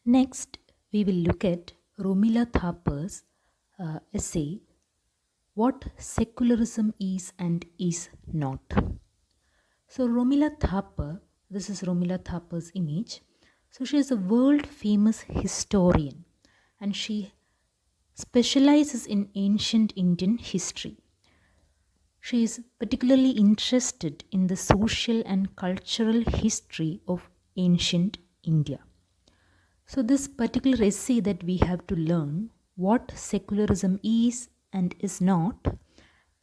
Next, we will look at Romila Thapar's essay, What Secularism Is and Is Not. So, Romila Thapar, this is Romila Thapar's image. So, she is a world famous historian and she specializes in ancient Indian history. She is particularly interested in the social and cultural history of ancient India. So, this particular essay that we have to learn what secularism is and is not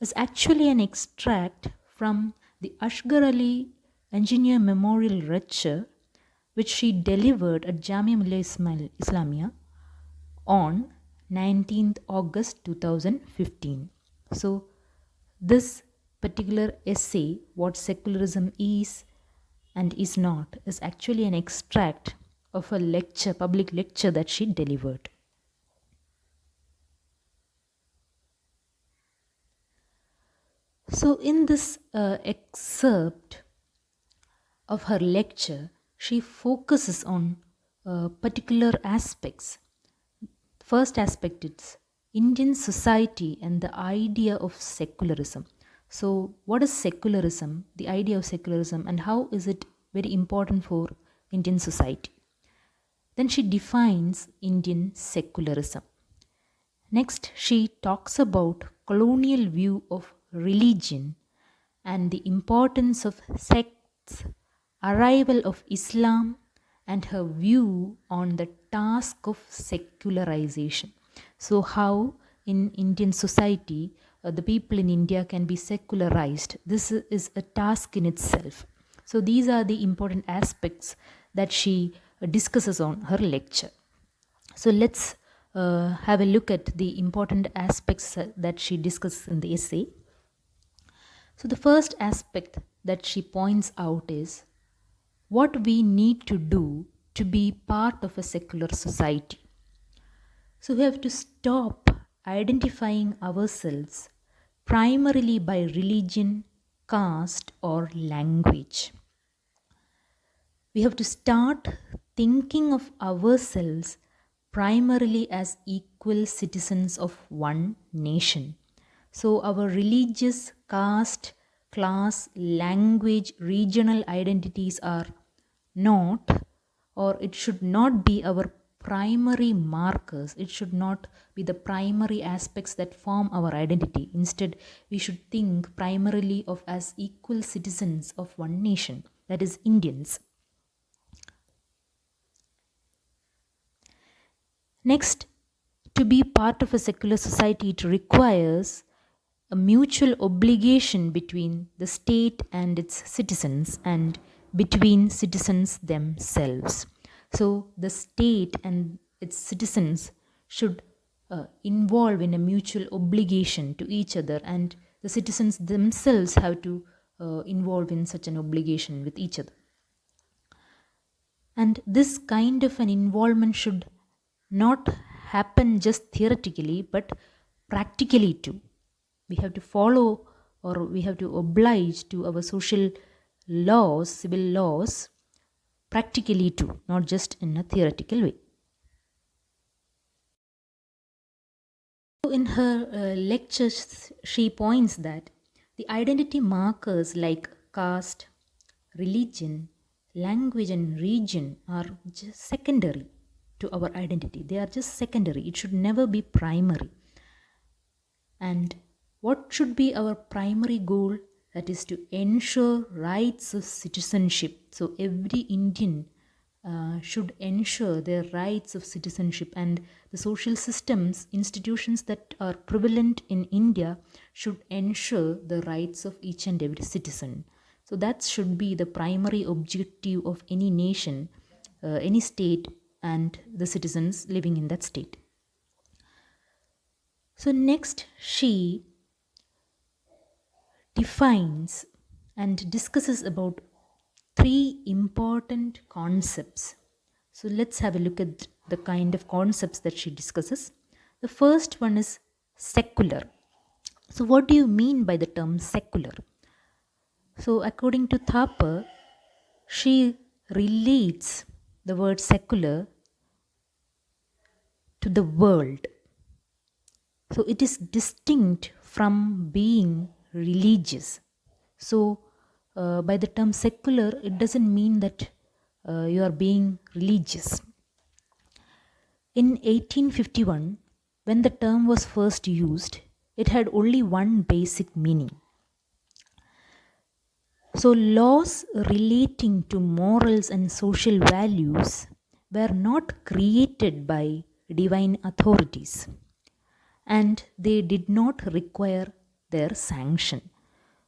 is actually an extract from the Ashgar Ali Engineer Memorial Lecture, which she delivered at Jamia Millia Islamia on 19th August 2015. So, this particular essay, What Secularism Is and Is Not, is actually an extract of a lecture, public lecture that she delivered. So, in this excerpt of her lecture, she focuses on particular aspects. First aspect is Indian society and the idea of secularism. So, what is secularism? The idea of secularism, and how is it very important for Indian society? Then she defines Indian secularism. Next, she talks about colonial view of religion and the importance of sects, arrival of Islam, and her view on the task of secularization. So, how in Indian society the people in India can be secularized. This is a task in itself. So, these are the important aspects that she discusses on her lecture. So, let's have a look at the important aspects that she discusses in the essay. So, the first aspect that she points out is what we need to do to be part of a secular society. So, we have to stop identifying ourselves primarily by religion, caste, or language. We have to start thinking of ourselves primarily as equal citizens of one nation. So, our religious, caste, class, language, regional identities are not, or it should not be our primary markers. It should not be the primary aspects that form our identity. Instead, we should think primarily of as equal citizens of one nation, that is, Indians. Next, to be part of a secular society, it requires a mutual obligation between the state and its citizens and between citizens themselves. So, the state and its citizens should involve in a mutual obligation to each other, and the citizens themselves have to involve in such an obligation with each other. And this kind of an involvement should not happen just theoretically but practically too. We have to follow or we have to oblige to our social laws, civil laws, practically too, not just in a theoretical way. So in her lectures, she points that the identity markers like caste, religion, language, and region are just secondary to our identity. They are just secondary. It should never be primary. And what should be our primary goal? That is to ensure rights of citizenship. So every Indian should ensure their rights of citizenship, and the social systems, institutions that are prevalent in India should ensure the rights of each and every citizen. So that should be the primary objective of any nation, any state, and the citizens living in that state. So next, she defines and discusses about three important concepts. So let's have a look at the kind of concepts that she discusses. The first one is secular. So what do you mean by the term secular? So according to Thapar, she relates the word secular to the world. So it is distinct from being religious. So, by the term secular, it doesn't mean that you are being religious. In 1851, when the term was first used, it had only one basic meaning. So, laws relating to morals and social values were not created by divine authorities, and they did not require their sanction.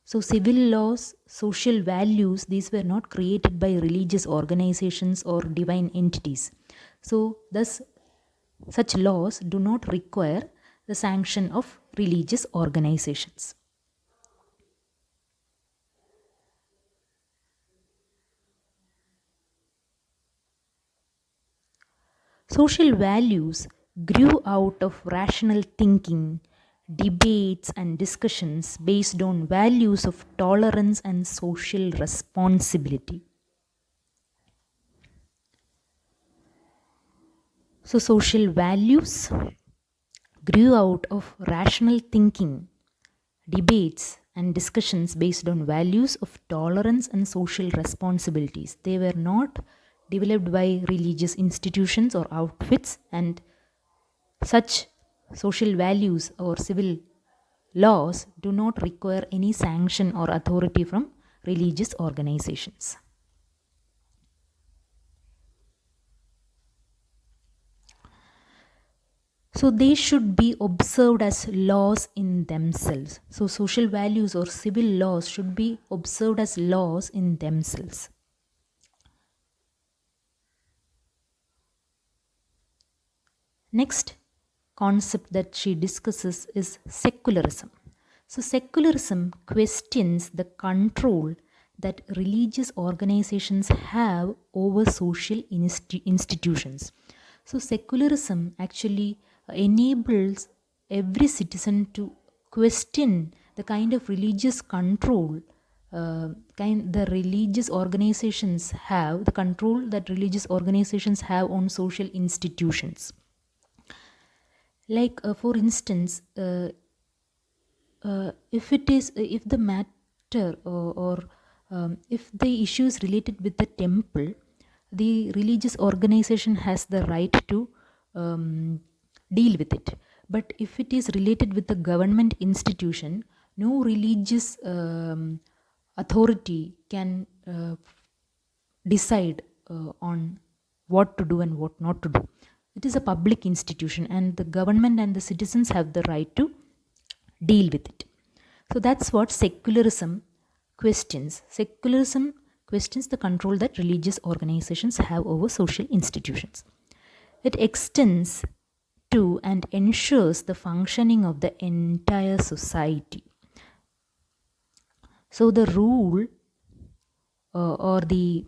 So, civil laws, social values, these were not created by religious organizations or divine entities. So, thus, such laws do not require the sanction of religious organizations. Social values grew out of rational thinking, debates, and discussions based on values of tolerance and social responsibility. So, social values grew out of rational thinking, debates, and discussions based on values of tolerance and social responsibilities. They were not developed by religious institutions or outfits, and such social values or civil laws do not require any sanction or authority from religious organizations. So they should be observed as laws in themselves. So social values or civil laws should be observed as laws in themselves. Next concept that she discusses is secularism. So secularism questions the control that religious organizations have over social institutions. So secularism actually enables every citizen to question the kind of religious control the religious organizations have, the control that religious organizations have on social institutions. Like for instance, if the matter or if the issue is related with the temple, the religious organization has the right to deal with it. But if it is related with the government institution, no religious authority can decide on what to do and what not to do. It is a public institution, and the government and the citizens have the right to deal with it. So that's what secularism questions. Secularism questions the control that religious organizations have over social institutions. It extends to and ensures the functioning of the entire society. So the rule or the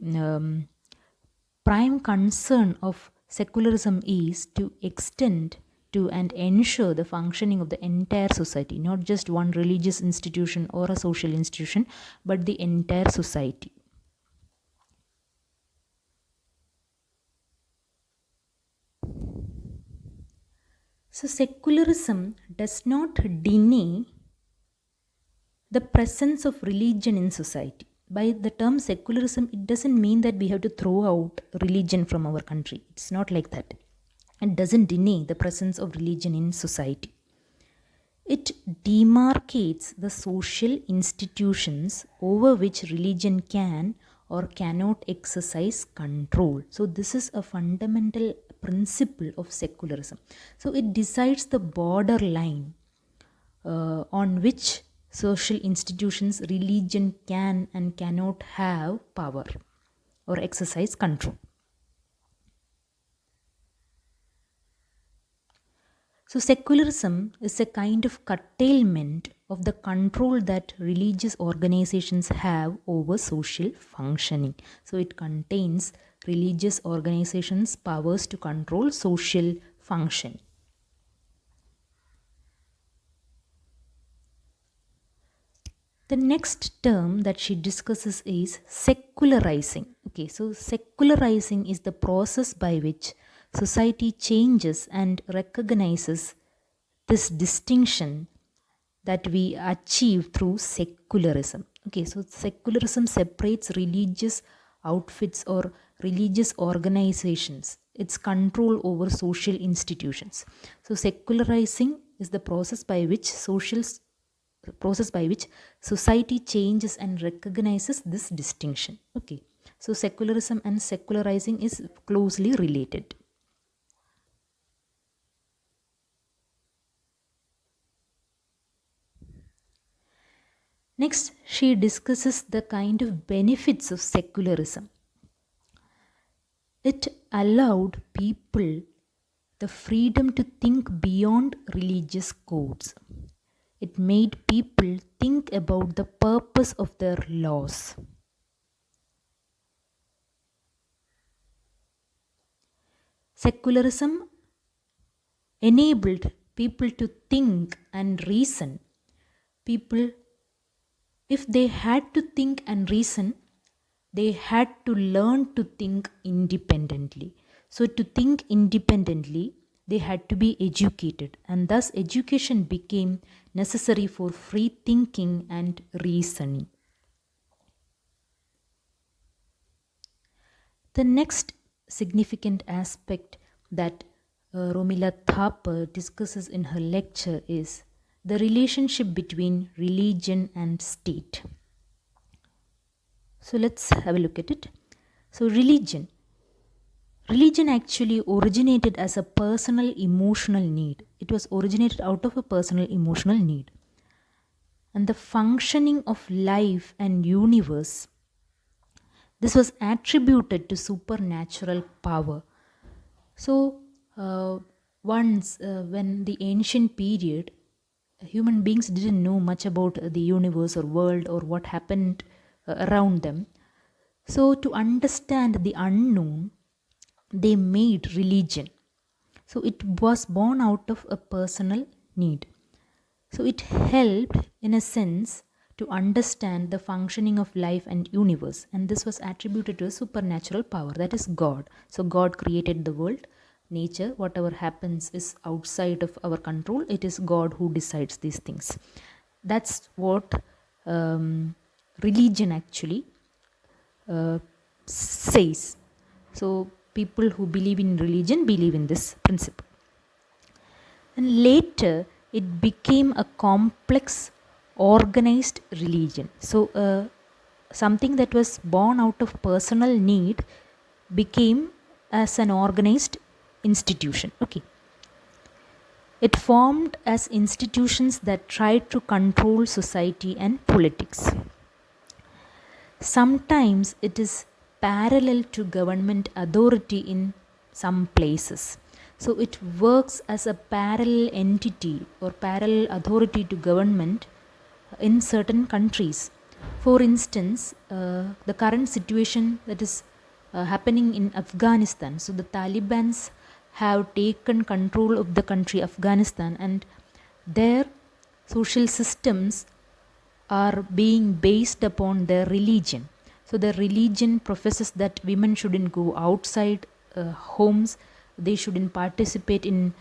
prime concern of secularism is to extend to and ensure the functioning of the entire society, not just one religious institution or a social institution, but the entire society. So secularism does not deny the presence of religion in society. By the term secularism, it doesn't mean that we have to throw out religion from our country. It's not like that. It doesn't deny the presence of religion in society. It demarcates the social institutions over which religion can or cannot exercise control. So this is a fundamental principle of secularism. So it decides the borderline on which social institutions religion can and cannot have power or exercise control. So secularism is a kind of curtailment of the control that religious organizations have over social functioning. So it contains religious organizations' powers to control social function. The next term that she discusses is secularizing. Okay, so secularizing is the process by which society changes and recognizes this distinction that we achieve through secularism. Okay, so secularism separates religious outfits or religious organizations, its control over social institutions. So secularizing is the process by which society changes and recognizes this distinction. Okay, so secularism and secularizing is closely related. Next, she discusses the kind of benefits of secularism. It allowed people the freedom to think beyond religious codes. It made people think about the purpose of their laws. Secularism enabled people to think and reason. People, if they had to think and reason, they had to learn to think independently. So, to think independently, they had to be educated, and thus, education became necessary for free thinking and reasoning. The next significant aspect that Romila Thapar discusses in her lecture is the relationship between religion and state. So let's have a look at it. So, religion actually originated as a personal emotional need. It was originated out of a personal emotional need. And the functioning of life and universe, this was attributed to supernatural power. So, once when the ancient period, human beings didn't know much about the universe or world or what happened around them. So, to understand the unknown, they made religion. So, it was born out of a personal need. So, it helped, in a sense, to understand the functioning of life and universe, and this was attributed to a supernatural power, that is God. So, God created the world, nature, whatever happens is outside of our control. It is God who decides these things. That's what religion actually says. So, people who believe in religion believe in this principle. And later, it became a complex, organized religion. So, something that was born out of personal need became as an organized institution. Okay. It formed as institutions that tried to control society and politics. Sometimes it is parallel to government authority in some places. So it works as a parallel entity or parallel authority to government in certain countries. For instance, the current situation that is happening in Afghanistan. So the Talibans have taken control of the country Afghanistan, and their social systems are being based upon their religion. So their religion professes that women shouldn't go outside homes, they shouldn't participate in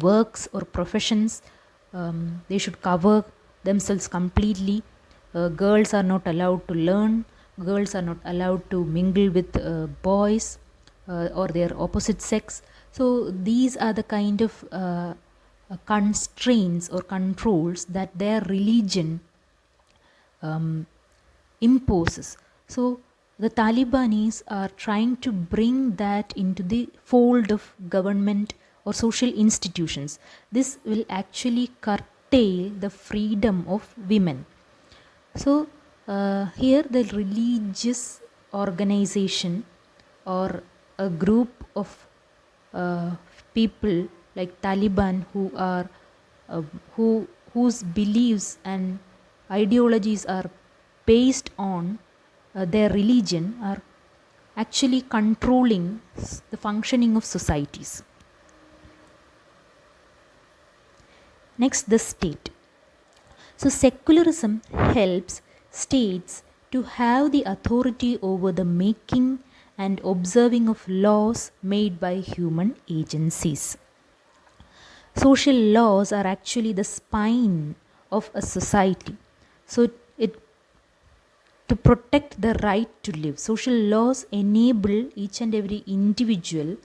works or professions, they should cover themselves completely. Girls are not allowed to learn, girls are not allowed to mingle with boys or their opposite sex. So these are the kind of constraints or controls that their religion imposes. So the Talibanis are trying to bring that into the fold of government or social institutions. This will actually curtail the freedom of women. So here the religious organization or a group of people like Taliban who are whose beliefs and ideologies are based on their religion are actually controlling the functioning of societies. Next, the state. So secularism helps states to have the authority over the making and observing of laws made by human agencies. Social laws are actually the spine of a society. So it to protect the right to live. Social laws enable each and every individual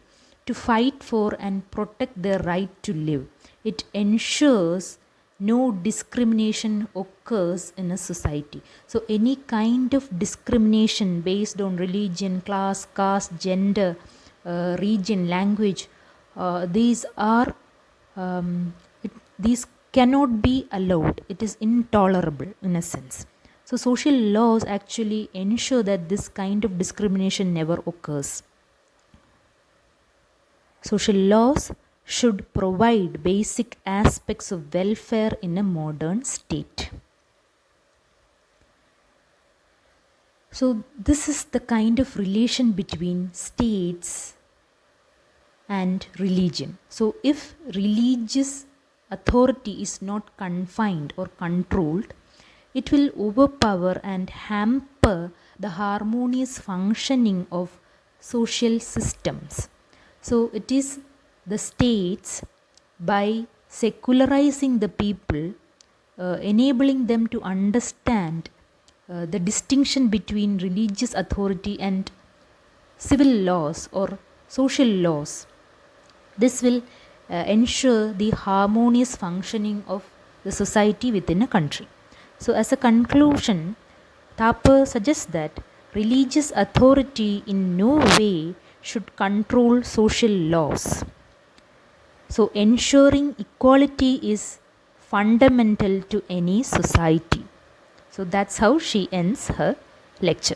to fight for and protect their right to live. It ensures no discrimination occurs in a society. So, any kind of discrimination based on religion, class, caste, gender, region, language, these are these cannot be allowed. It is intolerable in a sense. So, social laws actually ensure that this kind of discrimination never occurs. Social laws should provide basic aspects of welfare in a modern state. So, this is the kind of relation between states and religion. So, if religious authority is not confined or controlled, it will overpower and hamper the harmonious functioning of social systems. So, it is the states, by secularizing the people, enabling them to understand the distinction between religious authority and civil laws or social laws. This will ensure the harmonious functioning of the society within a country. So, as a conclusion, Thapar suggests that religious authority in no way should control social laws. So, ensuring equality is fundamental to any society. So, that's how she ends her lecture.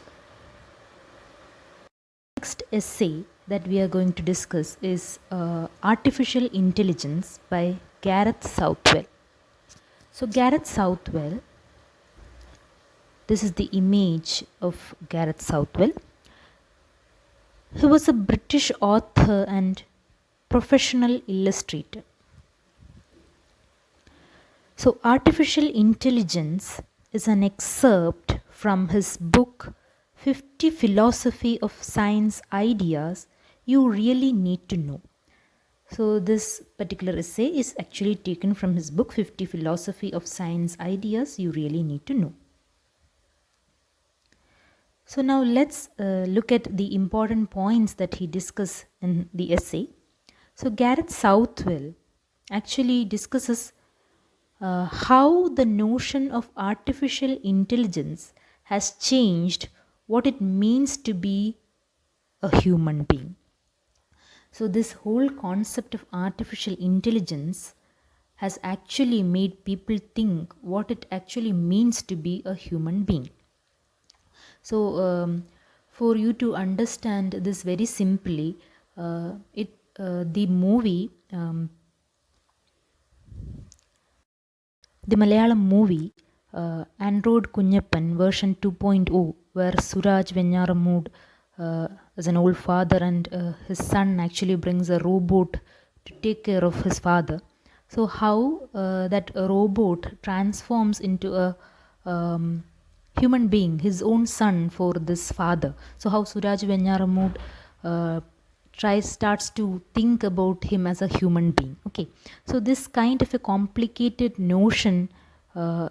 Next essay that we are going to discuss is Artificial Intelligence by Gareth Southwell. So, Gareth Southwell, this is the image of Gareth Southwell. He was a British author and professional illustrator. So, Artificial Intelligence is an excerpt from his book 50 Philosophy of Science Ideas You Really Need to Know. So, this particular essay is actually taken from his book 50 Philosophy of Science Ideas You Really Need to Know. So, now let's look at the important points that he discusses in the essay. So, Gareth Southwell actually discusses how the notion of artificial intelligence has changed what it means to be a human being. So, this whole concept of artificial intelligence has actually made people think what it actually means to be a human being. So, for you to understand this very simply, the movie, the Malayalam movie, Android Kunyappan version 2.0, where Suraj Venyaramud is an old father and his son actually brings a robot to take care of his father. So, how that robot transforms into a human being, his own son for this father. So, how Suraj Venyaramud starts to think about him as a human being. Okay, so this kind of a complicated notion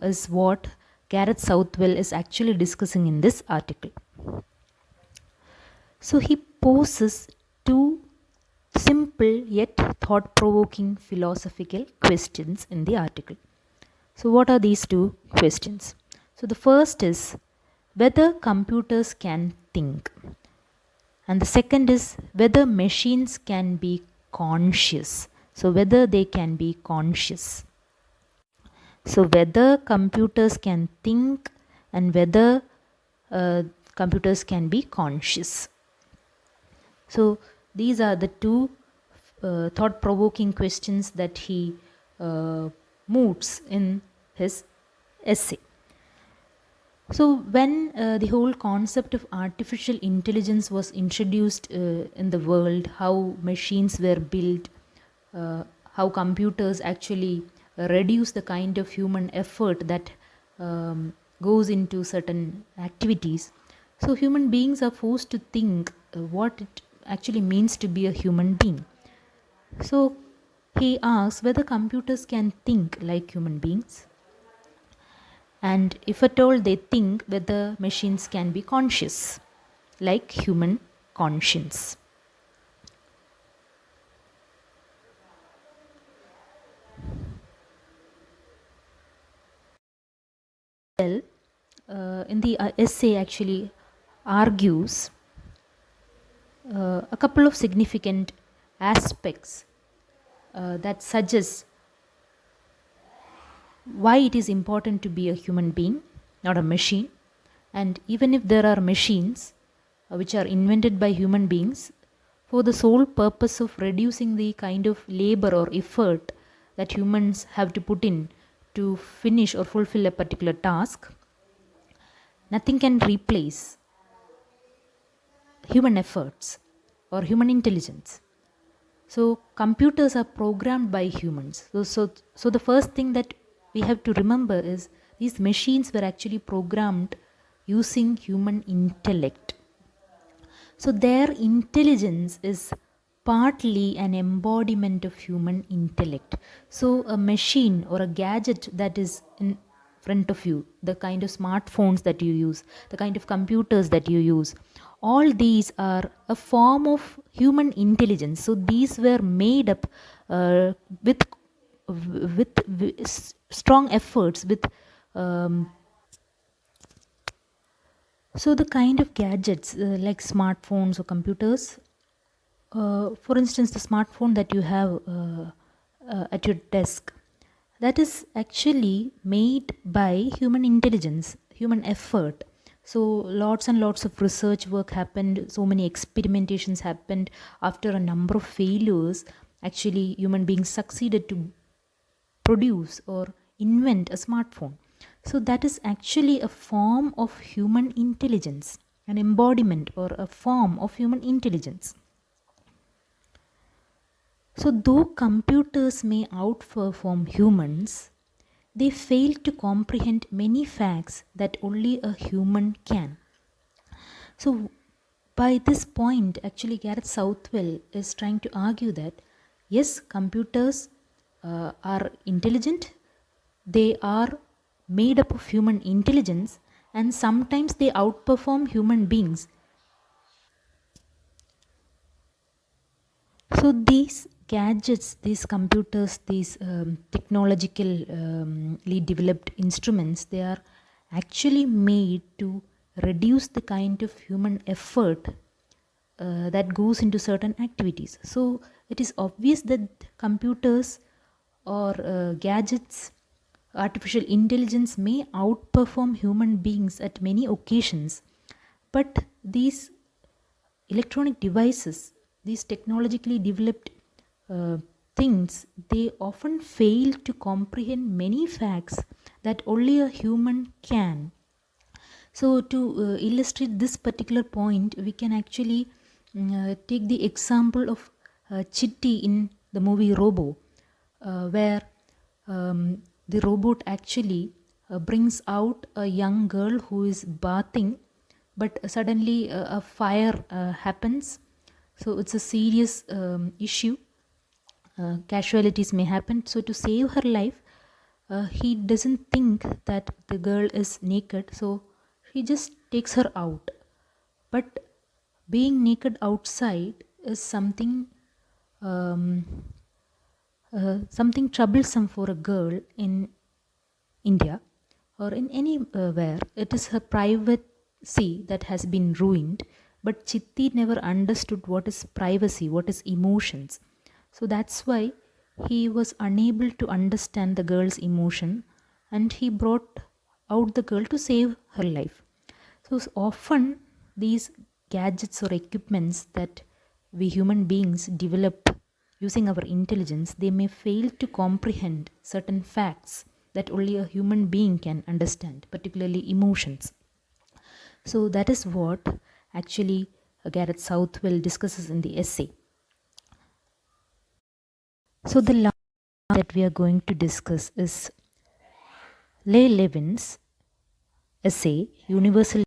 is what Gareth Southwell is actually discussing in this article. So he poses two simple yet thought-provoking philosophical questions in the article. So what are these two questions? So the first is whether computers can think. And the second is whether machines can be conscious. So whether they can be conscious. So whether computers can think and whether computers can be conscious. So these are the two thought-provoking questions that he moots in his essay. So when the whole concept of artificial intelligence was introduced in the world, how machines were built, how computers actually reduce the kind of human effort that goes into certain activities. So human beings are forced to think what it actually means to be a human being. So he asks whether computers can think like human beings, and if at all they think, whether machines can be conscious like human conscience. Well, in the essay actually argues a couple of significant aspects that suggest why it is important to be a human being, not a machine. And even if there are machines which are invented by human beings for the sole purpose of reducing the kind of labor or effort that humans have to put in to finish or fulfill a particular task, nothing can replace human efforts or human intelligence. So computers are programmed by humans. So the first thing that we have to remember is these machines were actually programmed using human intellect. So their intelligence is partly an embodiment of human intellect. So a machine or a gadget that is in front of you, the kind of smartphones that you use, the kind of computers that you use, all these are a form of human intelligence. So these were made up with strong efforts, with um, so the kind of gadgets like smartphones or computers, for instance, the smartphone that you have at your desk, that is actually made by human intelligence, human effort. So lots and lots of research work happened, so many experimentations happened. After a number of failures, actually human beings succeeded to produce or invent a smartphone. So that is actually a form of human intelligence, an embodiment or a form of human intelligence. So, though computers may outperform humans, they fail to comprehend many facts that only a human can. So, by this point, actually, Gareth Southwell is trying to argue that yes, computers are intelligent, they are made up of human intelligence, and sometimes they outperform human beings. So these gadgets, these computers, these technologically developed instruments, they are actually made to reduce the kind of human effort that goes into certain activities. So it is obvious that computers or gadgets, artificial intelligence may outperform human beings at many occasions, but these electronic devices, these technologically developed uh, things, they often fail to comprehend many facts that only a human can. So, to illustrate this particular point, we can actually take the example of Chitti in the movie Robo, where the robot actually brings out a young girl who is bathing, but suddenly a fire happens. So, it's a serious issue. Casualties may happen. So, to save her life, he doesn't think that the girl is naked, so he just takes her out. But being naked outside is um, something troublesome for a girl in India or in anywhere. It is her privacy that has been ruined. But Chitti never understood what is privacy, what is emotions. So that's why he was unable to understand the girl's emotion, and he brought out the girl to save her life. So often these gadgets or equipments that we human beings develop using our intelligence, they may fail to comprehend certain facts that only a human being can understand, particularly emotions. So that is what actually Gareth Southwell discusses in the essay. So the last that we are going to discuss is Levin's essay, Universal.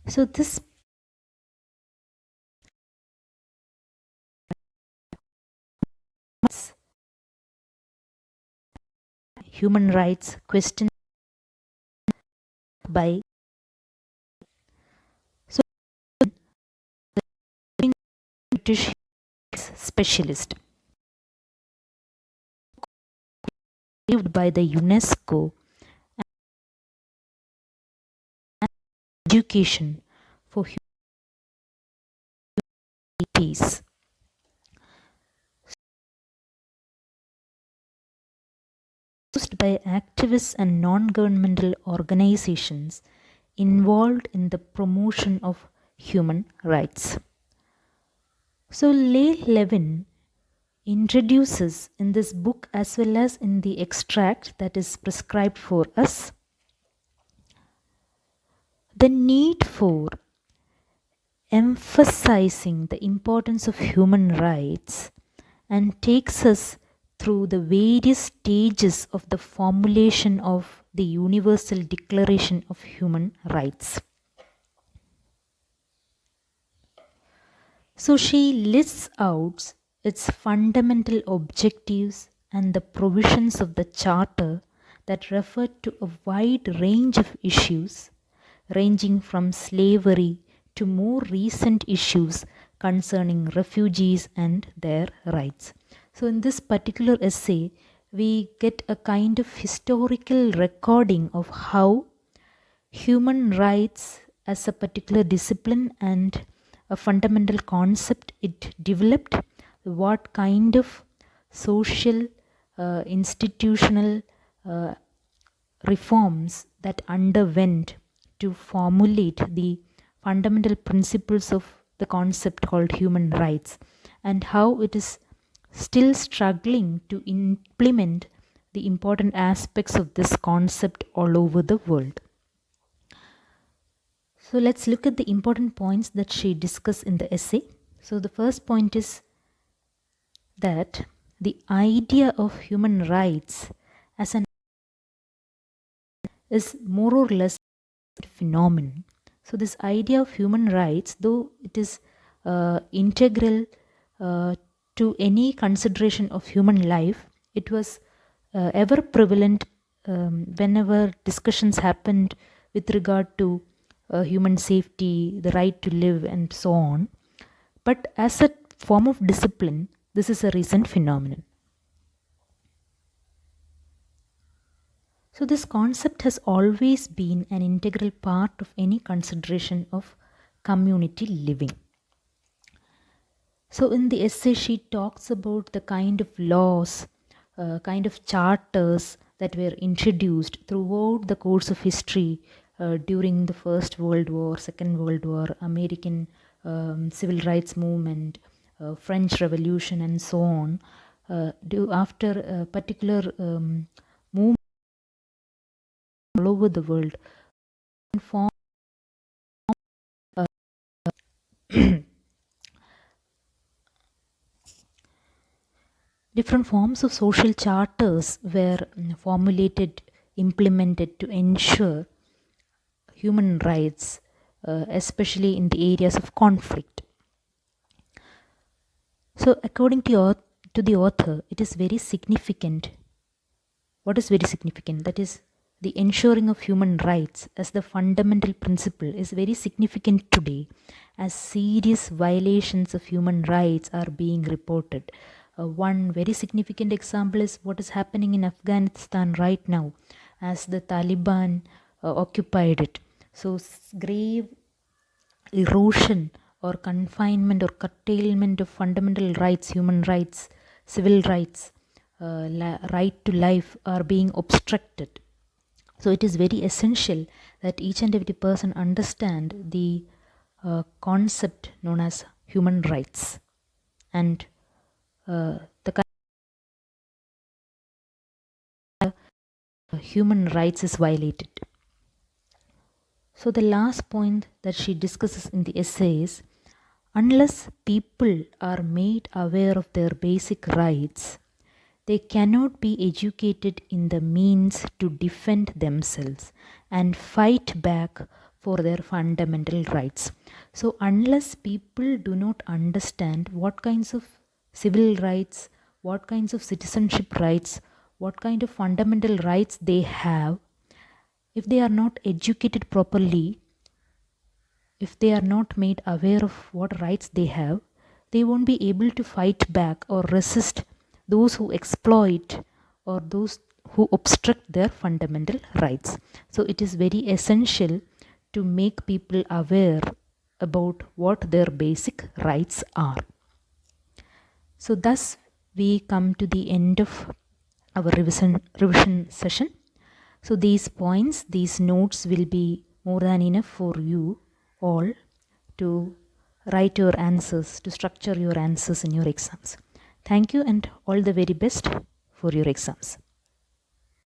So this human rights question by so British specialist approved by the UNESCO education for peace. Used by activists and non-governmental organizations involved in the promotion of human rights. So Levin introduces in this book as well as in the extract that is prescribed for us the need for emphasizing the importance of human rights and takes us through the various stages of the formulation of the Universal Declaration of Human Rights. So she lists out its fundamental objectives and the provisions of the Charter that refer to a wide range of issues, ranging from slavery to more recent issues concerning refugees and their rights. So, in this particular essay, we get a kind of historical recording of how human rights as a particular discipline and a fundamental concept it developed, what kind of social, institutional reforms that underwent to formulate the fundamental principles of the concept called human rights, and how it is still struggling to implement the important aspects of this concept all over the world. So let's look at the important points that she discussed in the essay. So the first point is that the idea of human rights as an is more or less a phenomenon. So this idea of human rights, though it is integral to any consideration of human life, it was ever prevalent whenever discussions happened with regard to human safety, the right to live, and so on. But as a form of discipline, this is a recent phenomenon. So, this concept has always been an integral part of any consideration of community living. So, in the essay, she talks about the kind of laws, kind of charters that were introduced throughout the course of history during the First World War, Second World War, American civil rights movement, French Revolution, and so on. After a particular movement all over the world, form different forms of social charters were formulated, implemented to ensure human rights, especially in the areas of conflict. So, according to the author, it is very significant. What is very significant? That is, the ensuring of human rights as the fundamental principle is very significant today, as serious violations of human rights are being reported. One very significant example is what is happening in Afghanistan right now, as the Taliban occupied it. So, grave erosion or confinement or curtailment of fundamental rights, human rights, civil rights, right to life are being obstructed. So it is very essential that each and every person understand the concept known as human rights and the kind of human rights is violated. So the last point that she discusses in the essay is, unless people are made aware of their basic rights, they cannot be educated in the means to defend themselves and fight back for their fundamental rights. So unless people do not understand what kinds of civil rights, what kinds of citizenship rights, what kind of fundamental rights they have, if they are not educated properly, if they are not made aware of what rights they have, they won't be able to fight back or resist those who exploit or those who obstruct their fundamental rights. So it is very essential to make people aware about what their basic rights are. So thus we come to the end of our revision session. So these points, these notes will be more than enough for you all to write your answers, to structure your answers in your exams. Thank you and all the very best for your exams.